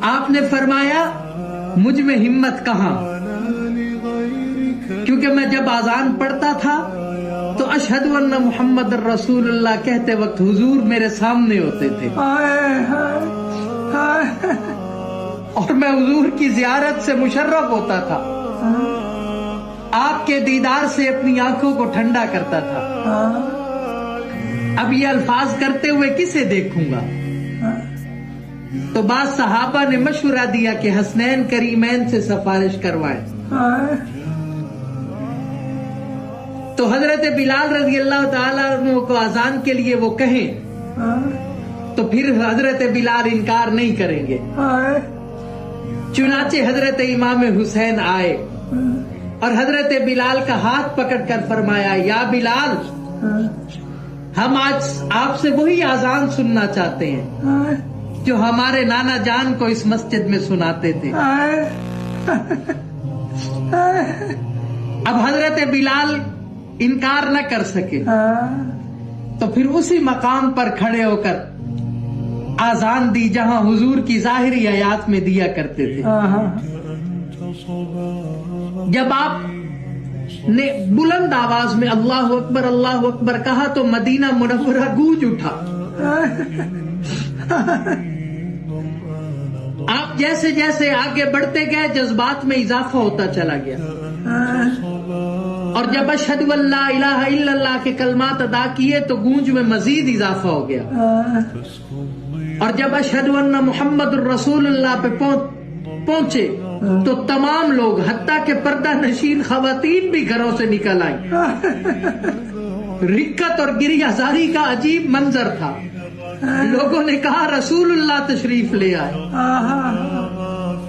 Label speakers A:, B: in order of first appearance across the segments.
A: آپ نے فرمایا مجھ میں ہمت کہاں، کیونکہ میں جب اذان پڑھتا تھا تو اشہد ان محمد الرسول اللہ کہتے وقت حضور میرے سامنے ہوتے تھے اور میں حضور کی زیارت سے مشرف ہوتا تھا، آپ کے دیدار سے اپنی آنکھوں کو ٹھنڈا کرتا تھا۔ اب یہ الفاظ کرتے ہوئے کسے دیکھوں گا؟ تو بعض صحابہ نے مشورہ دیا کہ حسنین کریمین سے سفارش کروائیں۔ تو حضرت بلال رضی اللہ تعالیٰ عنہ کو اذان کے لیے وہ کہیں تو پھر حضرت بلال انکار نہیں کریں گے۔ چنانچہ حضرت امام حسین آئے اور حضرت بلال کا ہاتھ پکڑ کر فرمایا، یا بلال، ہم آج آپ سے وہی اذان سننا چاہتے ہیں جو ہمارے نانا جان کو اس مسجد میں سناتے تھے۔ اب حضرت بلال انکار نہ کر سکے تو پھر اسی مقام پر کھڑے ہو کر اذان دی جہاں حضور کی ظاہری آیات میں دیا کرتے تھے۔ جب آپ نے بلند آواز میں اللہ اکبر کہا تو مدینہ منورہ گونج اٹھا۔ آپ جیسے جیسے آگے بڑھتے گئے جذبات میں اضافہ ہوتا چلا گیا، اور جب اشہد ان لا الہ الا اللہ کے کلمات ادا کیے تو گونج میں مزید اضافہ ہو گیا، اور جب اشہد ان محمد الرسول اللہ پہ پہنچے تو تمام لوگ حتیٰ کہ پردہ نشین خواتین بھی گھروں سے نکل آئیں۔ رکت اور گریہ زاری کا عجیب منظر تھا۔ لوگوں نے کہا رسول اللہ تشریف لے آئے۔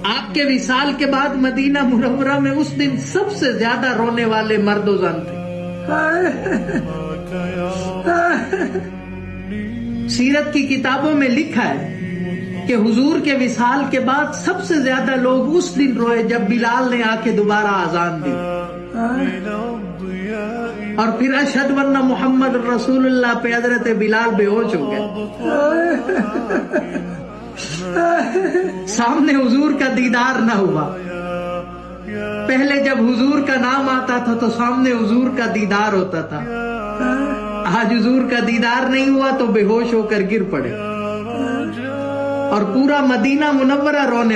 A: آپ کے وصال کے بعد مدینہ منورہ میں اس دن سب سے زیادہ رونے والے مرد و زن تھے۔ سیرت کی کتابوں میں لکھا ہے کہ حضور کے وصال کے بعد سب سے زیادہ لوگ اس دن روئے جب بلال نے آ کے دوبارہ اذان دی، اور پھر اشہد ان محمد رسول اللہ پہ حضرت بلال بے ہوش ہو گئے۔ سامنے حضور کا دیدار نہ ہوا۔ پہلے جب حضور کا نام آتا تھا تو سامنے حضور کا دیدار ہوتا تھا، آج حضور کا دیدار نہیں ہوا تو بے ہوش ہو کر گر پڑے، اور پورا مدینہ منورہ رونے